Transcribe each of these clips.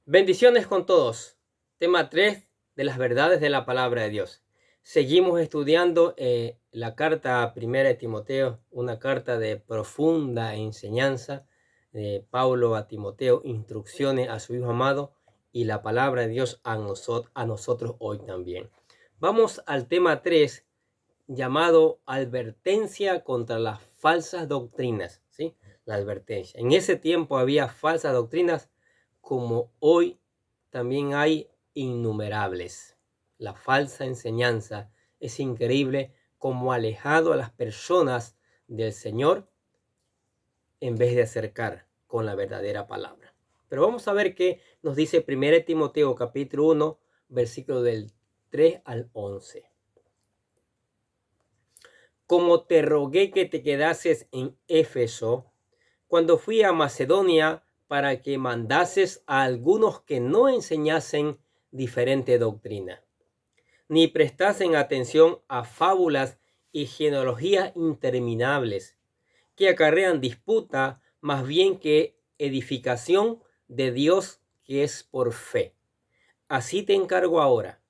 Bendiciones con todos. Tema 3 de las verdades de la palabra de Dios. Seguimos estudiando la carta primera de Timoteo, una carta de profunda enseñanza de Pablo a Timoteo, instrucciones a su hijo amado y la palabra de Dios a nosotros hoy también. Vamos al tema 3 llamado advertencia contra las falsas doctrinas. ¿Sí? La advertencia. En ese tiempo había falsas doctrinas como hoy también hay innumerables. La falsa enseñanza es increíble como ha alejado a las personas del Señor en vez de acercar con la verdadera palabra. Pero vamos a ver qué nos dice 1 Timoteo capítulo 1, versículo del 3 al 11. Como te rogué que te quedases en Éfeso, cuando fui a Macedonia, para que mandases a algunos que no enseñasen diferente doctrina, ni prestasen atención a fábulas y genealogías interminables, que acarrean disputa más bien que edificación de Dios, que es por fe. Así te encargo ahora,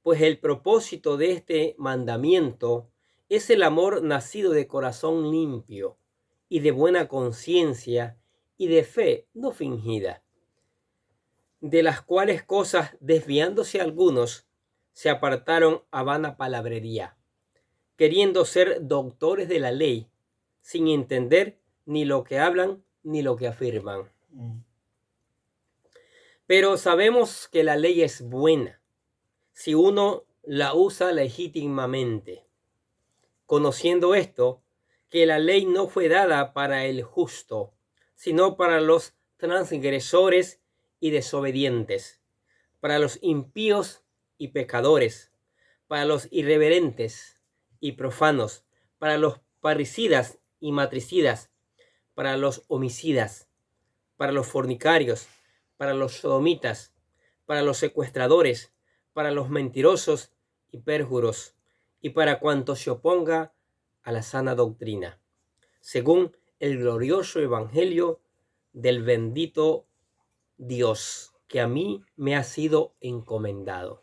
pues el propósito de este mandamiento es el amor nacido de corazón limpio y de buena conciencia y de fe no fingida, de las cuales cosas, desviándose algunos, se apartaron a vana palabrería, queriendo ser doctores de la ley, sin entender ni lo que hablan ni lo que afirman. Pero sabemos que la ley es buena si uno la usa legítimamente, conociendo esto, que la ley no fue dada para el justo, sino para los transgresores y desobedientes, para los impíos y pecadores, para los irreverentes y profanos, para los parricidas y matricidas, para los homicidas, para los fornicarios, para los sodomitas, para los secuestradores, para los mentirosos y pérjuros, y para cuanto se oponga a la sana doctrina, según el glorioso evangelio del bendito Dios, que a mí me ha sido encomendado.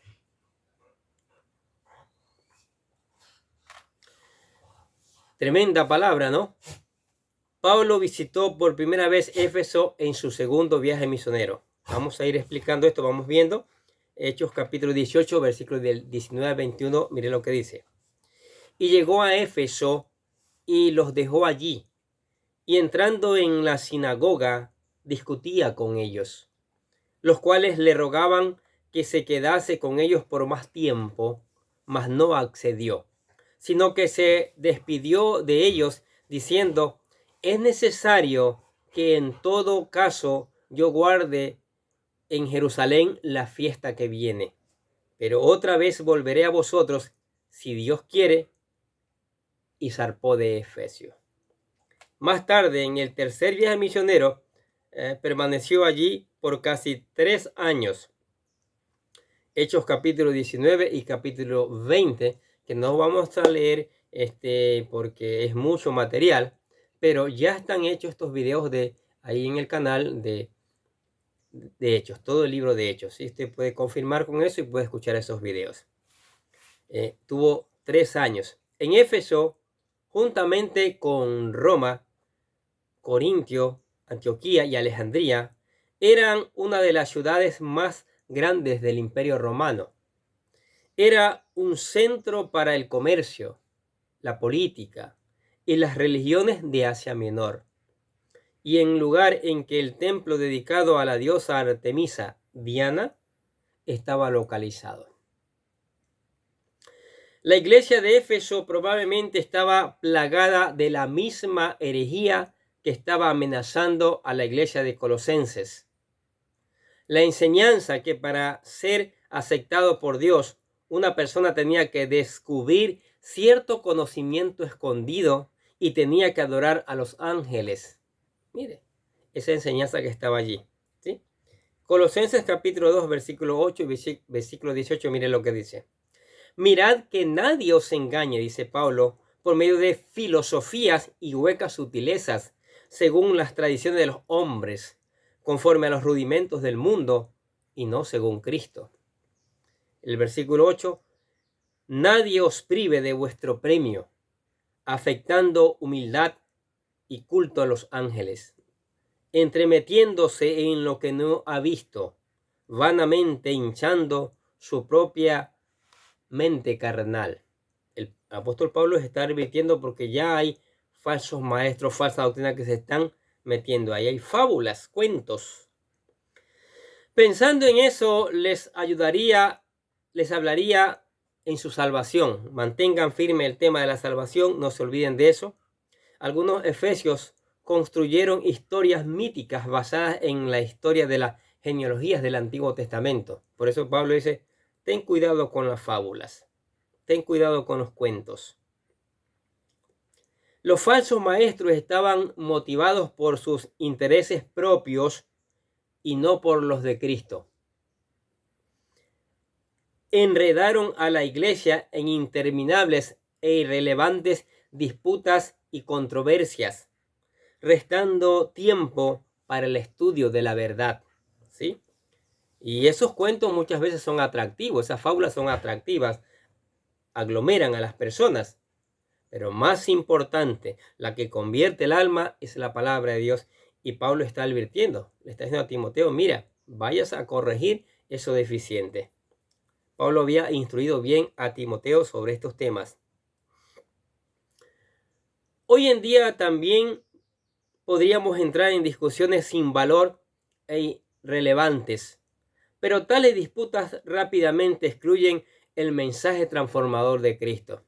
Tremenda palabra, ¿no? Pablo visitó por primera vez Éfeso en su segundo viaje misionero. Vamos a ir explicando esto, vamos viendo. Hechos capítulo 18, versículos del 19 al 21, mire lo que dice. Y llegó a Éfeso y los dejó allí, y entrando en la sinagoga discutía con ellos, los cuales le rogaban que se quedase con ellos por más tiempo, mas no accedió, sino que se despidió de ellos diciendo: es necesario que en todo caso yo guarde en Jerusalén la fiesta que viene, pero otra vez volveré a vosotros, si Dios quiere, y zarpó de Efesio. Más tarde, en el tercer viaje misionero, permaneció allí por casi 3 años. Hechos capítulo 19 y capítulo 20, que no vamos a leer porque es mucho material, pero ya están hechos estos videos ahí en el canal de Hechos, todo el libro de Hechos. ¿Sí? Usted puede confirmar con eso y puede escuchar esos videos. Tuvo 3 años. En Éfeso, juntamente con Roma, Corintio, Antioquía y Alejandría, eran una de las ciudades más grandes del Imperio Romano. Era un centro para el comercio, la política y las religiones de Asia Menor, y en lugar en que el templo dedicado a la diosa Artemisa, Diana, estaba localizado. La iglesia de Éfeso probablemente estaba plagada de la misma herejía que estaba amenazando a la iglesia de Colosenses. La enseñanza que para ser aceptado por Dios, una persona tenía que descubrir cierto conocimiento escondido y tenía que adorar a los ángeles. Mire, esa enseñanza que estaba allí. ¿Sí? Colosenses capítulo 2, versículo 8 y versículo 18, mire lo que dice. Mirad que nadie os engañe, dice Pablo, por medio de filosofías y huecas sutilezas, según las tradiciones de los hombres, conforme a los rudimentos del mundo y no según Cristo. El versículo 8, nadie os prive de vuestro premio, afectando humildad y culto a los ángeles, entremetiéndose en lo que no ha visto, vanamente hinchando su propia mente carnal. El apóstol Pablo está advirtiendo porque ya hay falsos maestros, falsa doctrina que se están metiendo ahí. Hay fábulas, cuentos. Pensando en eso, les hablaría en su salvación. Mantengan firme el tema de la salvación, no se olviden de eso. Algunos efesios construyeron historias míticas basadas en la historia de las genealogías del Antiguo Testamento. Por eso Pablo dice, ten cuidado con las fábulas, ten cuidado con los cuentos. Los falsos maestros estaban motivados por sus intereses propios y no por los de Cristo. Enredaron a la iglesia en interminables e irrelevantes disputas y controversias, restando tiempo para el estudio de la verdad, ¿sí? Y esos cuentos muchas veces son atractivos, esas fábulas son atractivas, aglomeran a las personas, pero más importante, la que convierte el alma es la palabra de Dios. Y Pablo está advirtiendo, le está diciendo a Timoteo, mira, vayas a corregir eso deficiente. Pablo había instruido bien a Timoteo sobre estos temas. Hoy en día también podríamos entrar en discusiones sin valor e irrelevantes, pero tales disputas rápidamente excluyen el mensaje transformador de Cristo.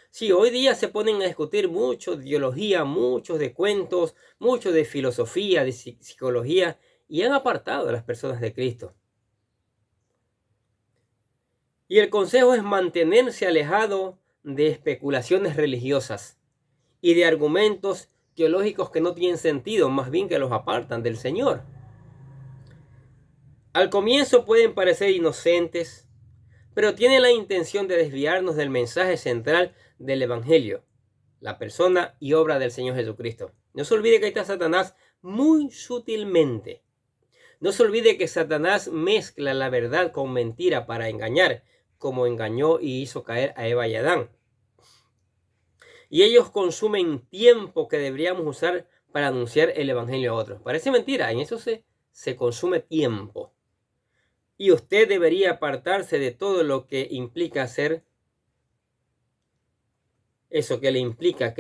Sí, hoy día se ponen a discutir mucho de ideología, muchos de cuentos, mucho de filosofía, de psicología, y han apartado a las personas de Cristo. Y el consejo es mantenerse alejado de especulaciones religiosas y de argumentos teológicos que no tienen sentido, más bien que los apartan del Señor. Al comienzo pueden parecer inocentes, pero tienen la intención de desviarnos del mensaje central del Evangelio, la persona y obra del Señor Jesucristo. No se olvide que ahí está Satanás muy sutilmente. No se olvide que Satanás mezcla la verdad con mentira para engañar, como engañó y hizo caer a Eva y Adán. Y ellos consumen tiempo que deberíamos usar para anunciar el Evangelio a otros. Parece mentira, en eso se consume tiempo. Y usted debería apartarse de todo lo que implica hacer eso, que le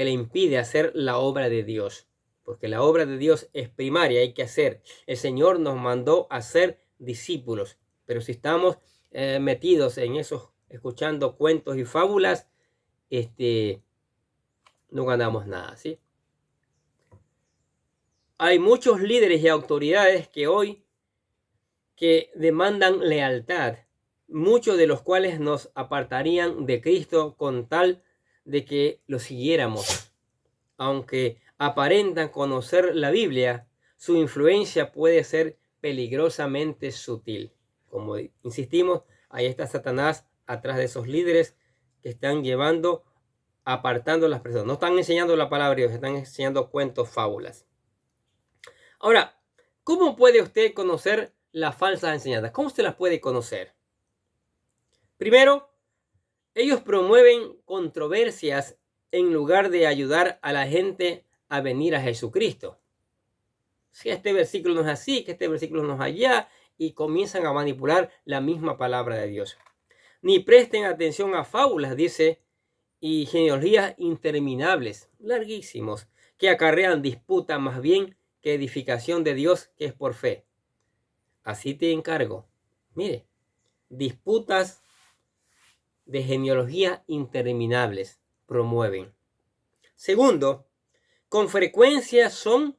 impide hacer la obra de Dios. Porque la obra de Dios es primaria, hay que hacer. El Señor nos mandó a ser discípulos. Pero si estamos metidos en esos, escuchando cuentos y fábulas, no ganamos nada, ¿sí? Hay muchos líderes y autoridades que hoy demandan lealtad, muchos de los cuales nos apartarían de Cristo con tal de que lo siguiéramos. Aunque aparentan conocer la Biblia, su influencia puede ser peligrosamente sutil. Como insistimos, ahí está Satanás atrás de esos líderes que están apartando a las personas. No están enseñando la palabra de Dios, están enseñando cuentos, fábulas. Ahora, ¿cómo puede usted conocer las falsas enseñanzas? ¿Cómo usted las puede conocer? Primero, ellos promueven controversias en lugar de ayudar a la gente a venir a Jesucristo. Si este versículo no es así, que este versículo no es allá, y comienzan a manipular la misma palabra de Dios. Ni presten atención a fábulas, dice, y genealogías interminables, larguísimos, que acarrean disputa más bien que edificación de Dios, que es por fe. Así te encargo. Mire, disputas de genealogía interminables promueven. Segundo, con frecuencia son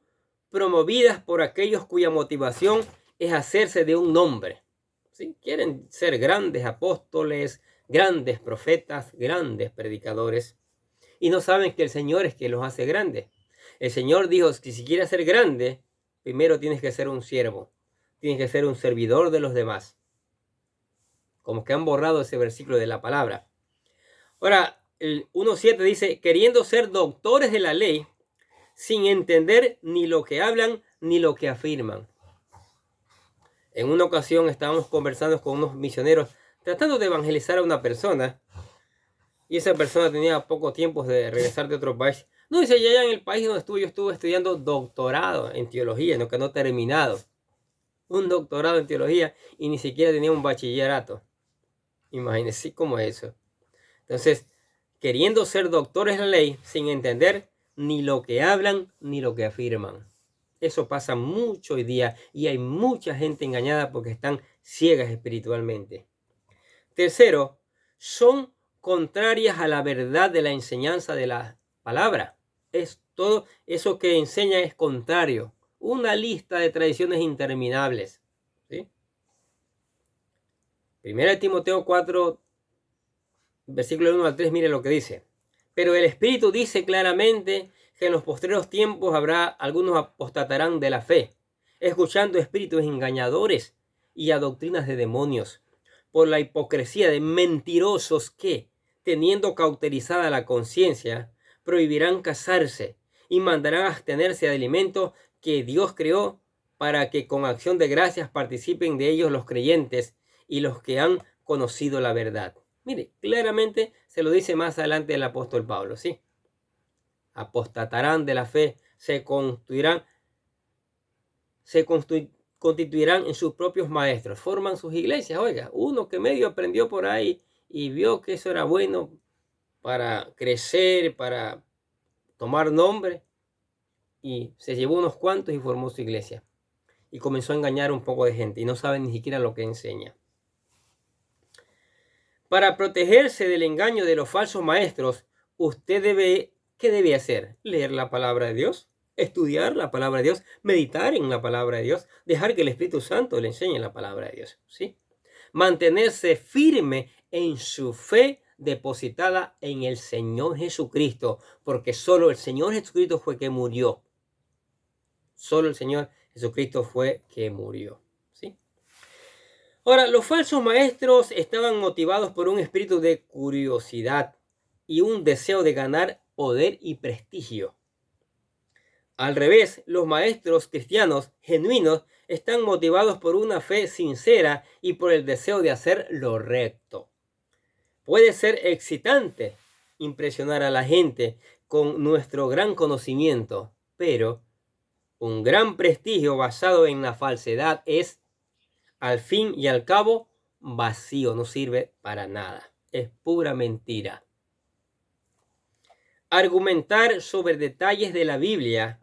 promovidas por aquellos cuya motivación es hacerse de un nombre. ¿Sí? Quieren ser grandes apóstoles, grandes profetas, grandes predicadores, y no saben que el Señor es quien los hace grandes. El Señor dijo que si quieres ser grande, primero tienes que ser un siervo, tienes que ser un servidor de los demás. Como que han borrado ese versículo de la palabra. Ahora, el 1.7 dice, queriendo ser doctores de la ley, sin entender ni lo que hablan ni lo que afirman. En una ocasión estábamos conversando con unos misioneros tratando de evangelizar a una persona, y esa persona tenía poco tiempo de regresar de otro país. No, dice, ya en el país donde estuve, yo estuve estudiando doctorado en teología, no que no he terminado. Un doctorado en teología y ni siquiera tenía un bachillerato. Imagínense cómo es eso. Entonces, queriendo ser doctores de la ley sin entender ni lo que hablan ni lo que afirman. Eso pasa mucho hoy día y hay mucha gente engañada porque están ciegas espiritualmente. Tercero, son contrarias a la verdad de la enseñanza de la palabra. Es todo eso que enseña es contrario. Una lista de tradiciones interminables. ¿Sí? Primera de Timoteo 4, versículo 1 al 3, mire lo que dice. Pero el Espíritu dice claramente que en los postreros tiempos habrá algunos apostatarán de la fe, escuchando espíritus engañadores y a doctrinas de demonios, por la hipocresía de mentirosos que, teniendo cauterizada la conciencia, prohibirán casarse y mandarán abstenerse de alimentos que Dios creó para que con acción de gracias participen de ellos los creyentes y los que han conocido la verdad. Mire, claramente se lo dice más adelante el apóstol Pablo, ¿sí? Apostatarán de la fe, se constituirán en sus propios maestros, forman sus iglesias. Oiga, uno que medio aprendió por ahí y vio que eso era bueno para crecer, para tomar nombre, y se llevó unos cuantos y formó su iglesia. Y comenzó a engañar un poco de gente y no sabe ni siquiera lo que enseña. Para protegerse del engaño de los falsos maestros, ¿qué debe hacer? Leer la palabra de Dios, estudiar la palabra de Dios, meditar en la palabra de Dios, dejar que el Espíritu Santo le enseñe la palabra de Dios, ¿sí? Mantenerse firme en su fe depositada en el Señor Jesucristo, porque solo el Señor Jesucristo fue que murió. Solo el Señor Jesucristo fue que murió, ¿sí? Ahora, los falsos maestros estaban motivados por un espíritu de curiosidad y un deseo de ganar poder y prestigio. Al revés, los maestros cristianos genuinos están motivados por una fe sincera y por el deseo de hacer lo recto. Puede ser excitante impresionar a la gente con nuestro gran conocimiento, pero un gran prestigio basado en la falsedad es, al fin y al cabo, vacío, no sirve para nada. Es pura mentira. Argumentar sobre detalles de la Biblia,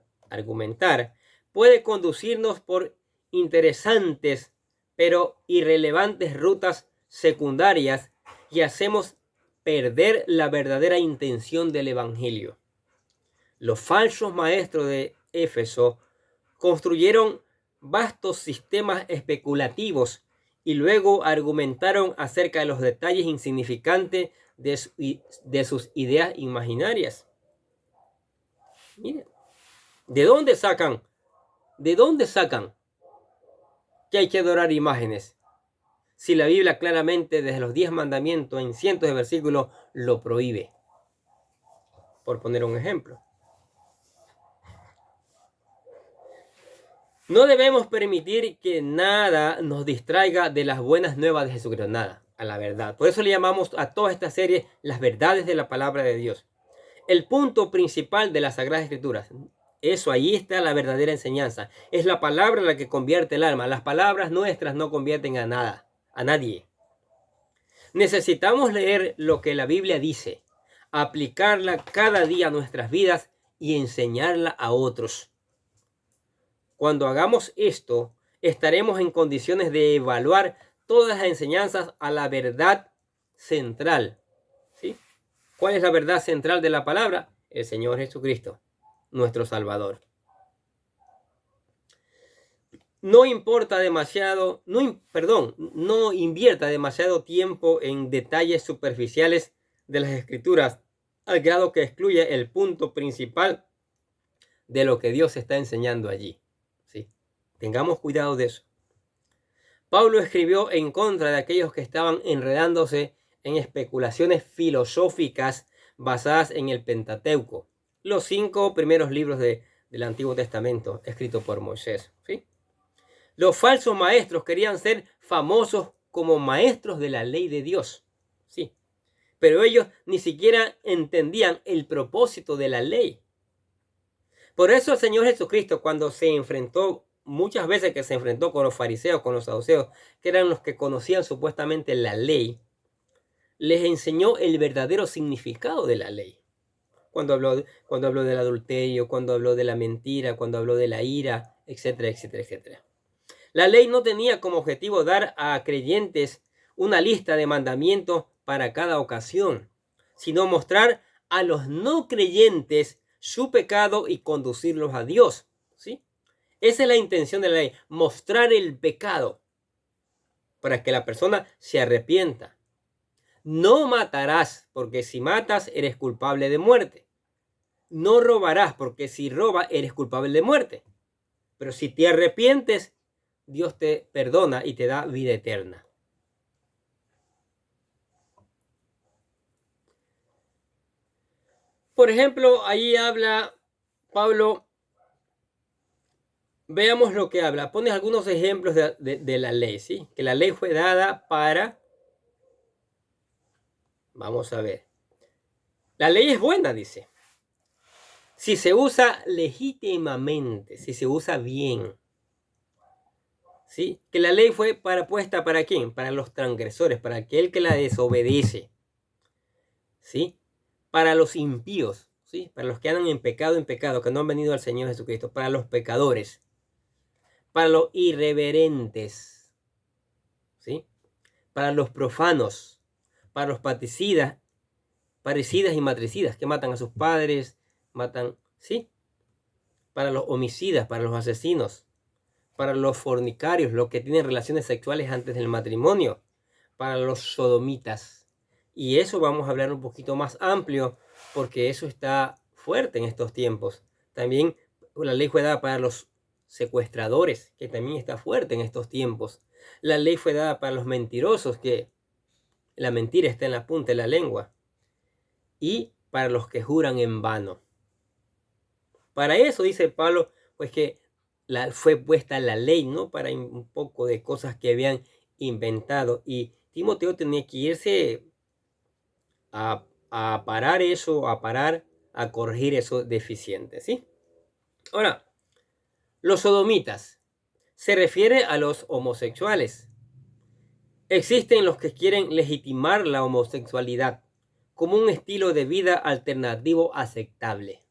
puede conducirnos por interesantes pero irrelevantes rutas secundarias y hacemos perder la verdadera intención del Evangelio. Los falsos maestros de Éfeso construyeron vastos sistemas especulativos y luego argumentaron acerca de los detalles insignificantes de sus ideas imaginarias. Miren, ¿de dónde sacan que hay que adorar imágenes? Si la Biblia claramente desde los 10 mandamientos en cientos de versículos lo prohíbe. Por poner un ejemplo. No debemos permitir que nada nos distraiga de las buenas nuevas de Jesucristo, nada, a la verdad. Por eso le llamamos a toda esta serie las verdades de la palabra de Dios. El punto principal de las Sagradas Escrituras, eso, ahí está la verdadera enseñanza. Es la palabra la que convierte el alma. Las palabras nuestras no convierten a nada, a nadie. Necesitamos leer lo que la Biblia dice, aplicarla cada día a nuestras vidas y enseñarla a otros. Cuando hagamos esto, estaremos en condiciones de evaluar todas las enseñanzas a la verdad central. ¿Sí? ¿Cuál es la verdad central de la palabra? El Señor Jesucristo, nuestro Salvador. No invierta demasiado tiempo en detalles superficiales de las Escrituras, al grado que excluye el punto principal de lo que Dios está enseñando allí. ¿Sí? Tengamos cuidado de eso. Pablo escribió en contra de aquellos que estaban enredándose en especulaciones filosóficas basadas en el Pentateuco, los 5 primeros libros del Antiguo Testamento escritos por Moisés. ¿Sí? Los falsos maestros querían ser famosos como maestros de la ley de Dios. Sí. Pero ellos ni siquiera entendían el propósito de la ley. Por eso el Señor Jesucristo, cuando se enfrentó, muchas veces que se enfrentó con los fariseos, con los saduceos, que eran los que conocían supuestamente la ley, les enseñó el verdadero significado de la ley. Cuando habló del adulterio, cuando habló de la mentira, cuando habló de la ira, etcétera, etcétera, etcétera. La ley no tenía como objetivo dar a creyentes una lista de mandamientos para cada ocasión, sino mostrar a los no creyentes su pecado y conducirlos a Dios. ¿Sí? Esa es la intención de la ley, mostrar el pecado para que la persona se arrepienta. No matarás, porque si matas eres culpable de muerte. No robarás, porque si robas eres culpable de muerte. Pero si te arrepientes, Dios te perdona y te da vida eterna. Por ejemplo, ahí habla Pablo, veamos lo que habla. Pone algunos ejemplos de la ley, ¿sí? Que la ley fue dada para... Vamos a ver. La ley es buena, dice. Si se usa legítimamente, si se usa bien. ¿Sí? Que la ley fue puesta ¿para quién? Para los transgresores, para aquel que la desobedece. ¿Sí? Para los impíos, ¿sí? Para los que andan en pecado, que no han venido al Señor Jesucristo, para los pecadores, para los irreverentes, ¿sí? Para los profanos, para los parricidas y matricidas, que matan a sus padres, matan, ¿sí? Para los homicidas, para los asesinos, para los fornicarios, los que tienen relaciones sexuales antes del matrimonio, para los sodomitas. Y eso vamos a hablar un poquito más amplio, porque eso está fuerte en estos tiempos. También la ley fue dada para los secuestradores, que también está fuerte en estos tiempos. La ley fue dada para los mentirosos, que la mentira está en la punta de la lengua. Y para los que juran en vano. Para eso dice Pablo, pues que fue puesta la ley, ¿no? Para un poco de cosas que habían inventado. Y Timoteo tenía que irse a parar eso, a corregir esos deficientes, ¿sí? Ahora, los sodomitas se refiere a los homosexuales. Existen los que quieren legitimar la homosexualidad como un estilo de vida alternativo aceptable.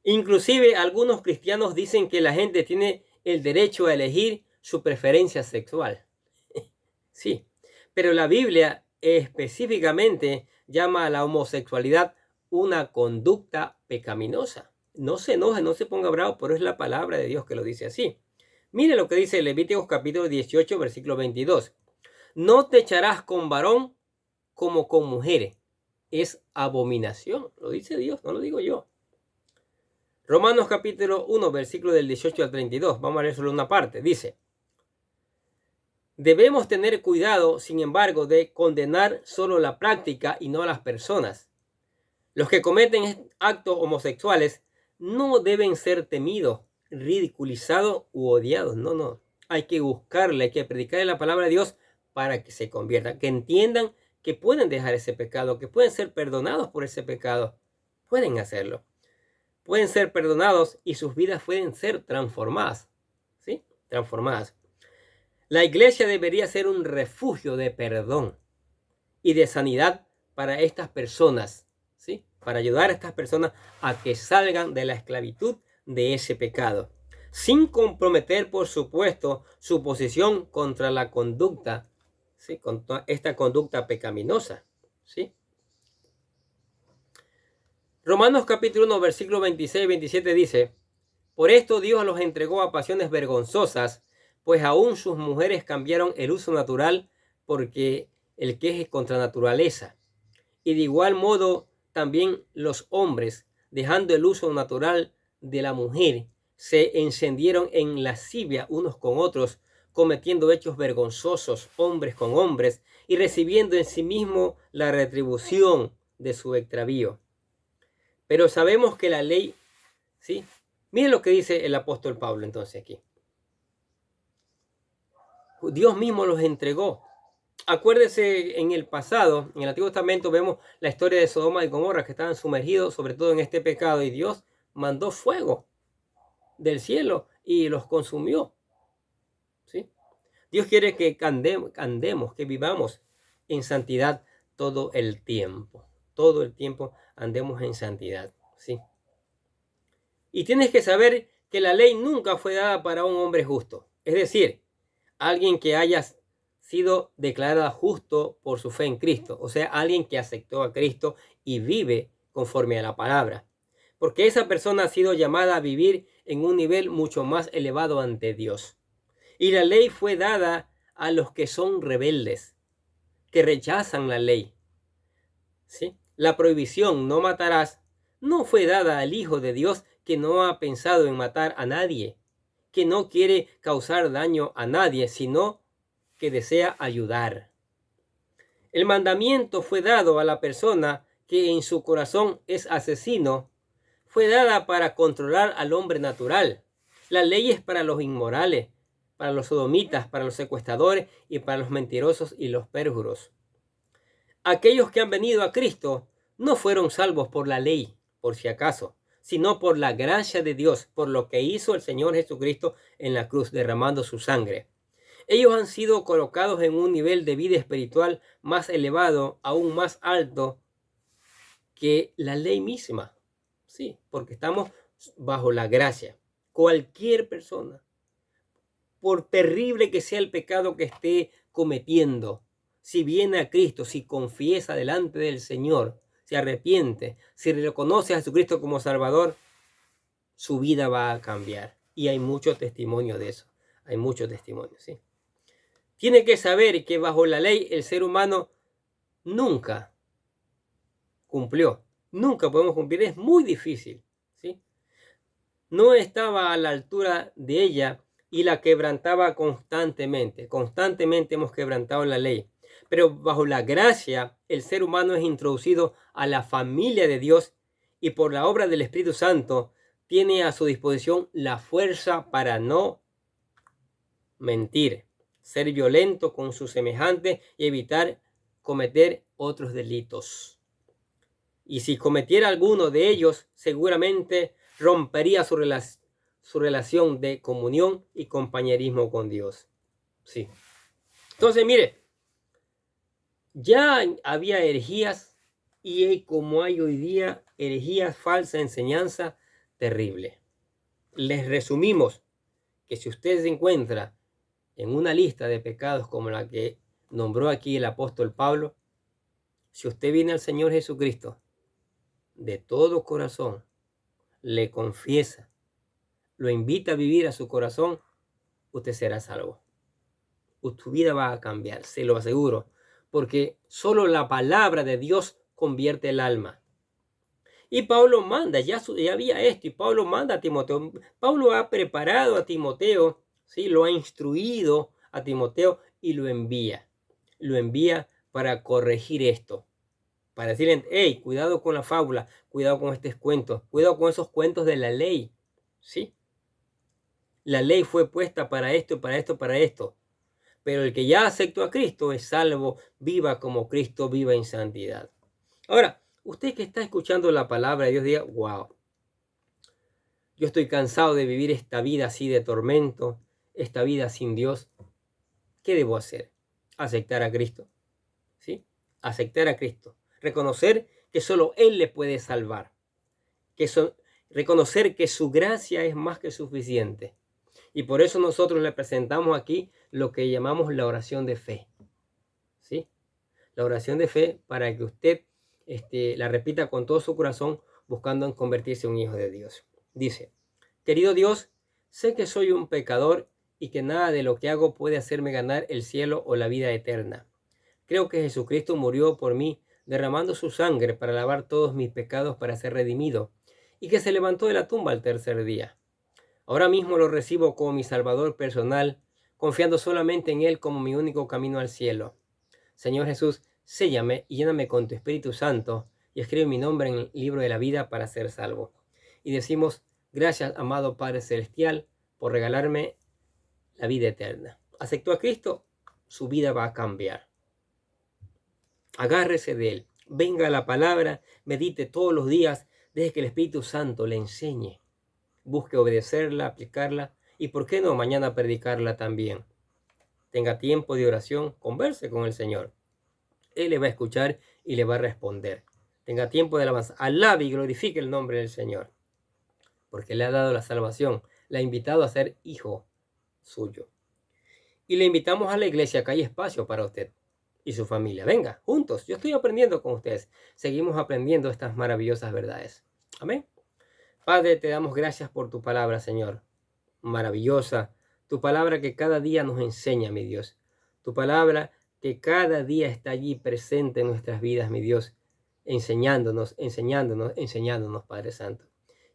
Inclusive algunos cristianos dicen que la gente tiene el derecho a elegir su preferencia sexual. Sí, pero la Biblia específicamente llama a la homosexualidad una conducta pecaminosa. No se enoje, no se ponga bravo, pero es la palabra de Dios que lo dice así. Mire lo que dice Levíticos capítulo 18, versículo 22. No te echarás con varón como con mujeres. Es abominación. Lo dice Dios, no lo digo yo. Romanos capítulo 1, versículo del 18 al 32. Vamos a leer solo una parte. Dice: debemos tener cuidado, sin embargo, de condenar solo la práctica y no a las personas. Los que cometen actos homosexuales no deben ser temidos, ridiculizados u odiados. No. Hay que buscarle, hay que predicarle la palabra de Dios para que se conviertan, que entiendan que pueden dejar ese pecado, que pueden ser perdonados por ese pecado. Pueden hacerlo. Pueden ser perdonados y sus vidas pueden ser transformadas. ¿Sí? Transformadas. La iglesia debería ser un refugio de perdón y de sanidad para estas personas, ¿sí? Para ayudar a estas personas a que salgan de la esclavitud de ese pecado, sin comprometer, por supuesto, su posición contra la conducta, ¿sí? Contra esta conducta pecaminosa, ¿sí? Romanos capítulo 1, versículo 26 y 27 dice: por esto Dios los entregó a pasiones vergonzosas, pues aún sus mujeres cambiaron el uso natural porque el que es contra naturaleza. Y de igual modo también los hombres, dejando el uso natural de la mujer, se encendieron en lascivia unos con otros, cometiendo hechos vergonzosos hombres con hombres y recibiendo en sí mismo la retribución de su extravío. Pero sabemos que la ley, ¿sí? Miren lo que dice el apóstol Pablo entonces aquí. Dios mismo los entregó. Acuérdese, en el pasado, en el Antiguo Testamento, vemos la historia de Sodoma y Gomorra, que estaban sumergidos sobre todo en este pecado, y Dios mandó fuego del cielo y los consumió. ¿Sí? Dios quiere que andemos, que vivamos en santidad todo el tiempo. Todo el tiempo andemos en santidad. ¿Sí? Y tienes que saber que la ley nunca fue dada para un hombre justo. Es decir, alguien que haya sido declarada justo por su fe en Cristo. O sea, alguien que aceptó a Cristo y vive conforme a la palabra. Porque esa persona ha sido llamada a vivir en un nivel mucho más elevado ante Dios. Y la ley fue dada a los que son rebeldes, que rechazan la ley. ¿Sí? La prohibición, no matarás, no fue dada al Hijo de Dios, que no ha pensado en matar a nadie, que no quiere causar daño a nadie, sino que desea ayudar. El mandamiento fue dado a la persona que en su corazón es asesino. Fue dada para controlar al hombre natural. La ley es para los inmorales, para los sodomitas, para los secuestradores y para los mentirosos y los pérjuros. Aquellos que han venido a Cristo no fueron salvos por la ley, por si acaso, sino por la gracia de Dios, por lo que hizo el Señor Jesucristo en la cruz, derramando su sangre. Ellos han sido colocados en un nivel de vida espiritual más elevado, aún más alto que la ley misma. Sí, porque estamos bajo la gracia. Cualquier persona, por terrible que sea el pecado que esté cometiendo, si viene a Cristo, si confiesa delante del Señor, se arrepiente, si reconoce a Jesucristo como Salvador, su vida va a cambiar. Y hay mucho testimonio de eso. Hay mucho testimonio, ¿sí? Tiene que saber que bajo la ley el ser humano nunca cumplió. Nunca podemos cumplir. Es muy difícil, ¿sí? No estaba a la altura de ella y la quebrantaba constantemente. Constantemente hemos quebrantado la ley. Pero bajo la gracia, el ser humano es introducido a la familia de Dios y por la obra del Espíritu Santo tiene a su disposición la fuerza para no mentir, ser violento con sus semejantes y evitar cometer otros delitos. Y si cometiera alguno de ellos, seguramente rompería su relación de comunión y compañerismo con Dios. Sí. Entonces, mire, ya había herejías y como hay hoy día herejías, falsa enseñanza terrible. Les resumimos que si usted se encuentra en una lista de pecados como la que nombró aquí el apóstol Pablo, si usted viene al Señor Jesucristo de todo corazón, le confiesa, lo invita a vivir a su corazón, usted será salvo. Tu vida va a cambiar, se lo aseguro, porque solo la palabra de Dios convierte el alma. Y Pablo manda, ya había esto, y Pablo manda a Timoteo. Pablo ha preparado a Timoteo, ¿sí? Lo ha instruido a Timoteo y lo envía. Lo envía para corregir esto. Para decirle, hey, cuidado con la fábula, cuidado con estos cuentos, cuidado con esos cuentos de la ley. ¿Sí? La ley fue puesta para esto, para esto, para esto. Pero el que ya aceptó a Cristo es salvo, viva como Cristo, viva en santidad. Ahora, usted que está escuchando la palabra de Dios diga, wow, yo estoy cansado de vivir esta vida así de tormento, esta vida sin Dios. ¿Qué debo hacer? Aceptar a Cristo. ¿Sí? Aceptar a Cristo. Reconocer que solo Él le puede salvar. Reconocer que su gracia es más que suficiente. Y por eso nosotros le presentamos aquí lo que llamamos la oración de fe. ¿Sí? La oración de fe para que usted la repita con todo su corazón buscando en convertirse en un hijo de Dios. Dice, querido Dios, sé que soy un pecador y que nada de lo que hago puede hacerme ganar el cielo o la vida eterna. Creo que Jesucristo murió por mí, derramando su sangre para lavar todos mis pecados para ser redimido, y que se levantó de la tumba al tercer día. Ahora mismo lo recibo como mi Salvador personal, confiando solamente en Él como mi único camino al cielo. Señor Jesús, séllame y lléname con tu Espíritu Santo y escribe mi nombre en el libro de la vida para ser salvo. Y decimos, gracias, amado Padre Celestial, por regalarme la vida eterna. aceptó a Cristo, su vida va a cambiar. Agárrese de Él. Venga a la palabra, medite todos los días, deje que el Espíritu Santo le enseñe. Busque obedecerla, aplicarla y, ¿por qué no, mañana predicarla también? Tenga tiempo de oración, converse con el Señor. Él le va a escuchar y le va a responder. Tenga tiempo de alabanza. Alabe y glorifique el nombre del Señor, porque le ha dado la salvación. Le ha invitado a ser hijo suyo. Y le invitamos a la iglesia, que hay espacio para usted y su familia. Venga, juntos. Yo estoy aprendiendo con ustedes. Seguimos aprendiendo estas maravillosas verdades. Amén. Padre, te damos gracias por tu palabra, Señor. Maravillosa. Tu palabra que cada día nos enseña, mi Dios. Tu palabra que cada día está allí presente en nuestras vidas, mi Dios. Enseñándonos, Padre Santo.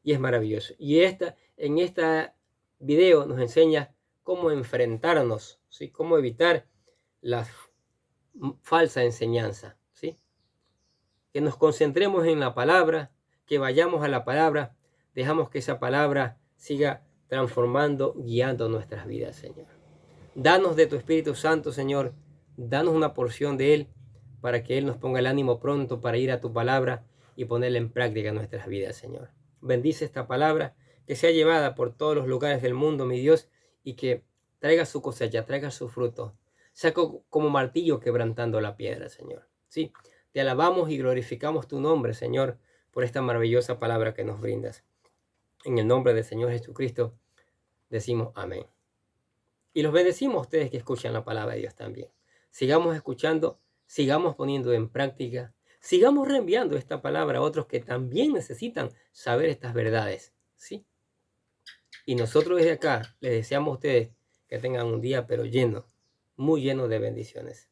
Y es maravilloso. Y en esta video nos enseña cómo enfrentarnos, ¿sí? Cómo evitar la falsa enseñanza, ¿sí? Que nos concentremos en la palabra, que vayamos a la palabra, dejamos que esa palabra siga transformando, guiando nuestras vidas, Señor. Danos de tu Espíritu Santo, Señor. Danos una porción de Él para que Él nos ponga el ánimo pronto para ir a tu palabra y ponerla en práctica en nuestras vidas, Señor. Bendice esta palabra, que sea llevada por todos los lugares del mundo, mi Dios, y que traiga su cosecha, traiga su fruto. Sea como martillo quebrantando la piedra, Señor. Sí, te alabamos y glorificamos tu nombre, Señor, por esta maravillosa palabra que nos brindas. En el nombre del Señor Jesucristo decimos amén. Y los bendecimos a ustedes que escuchan la palabra de Dios también. Sigamos escuchando, sigamos poniendo en práctica, sigamos reenviando esta palabra a otros que también necesitan saber estas verdades, ¿sí? Y nosotros desde acá les deseamos a ustedes que tengan un día pero lleno, muy lleno de bendiciones.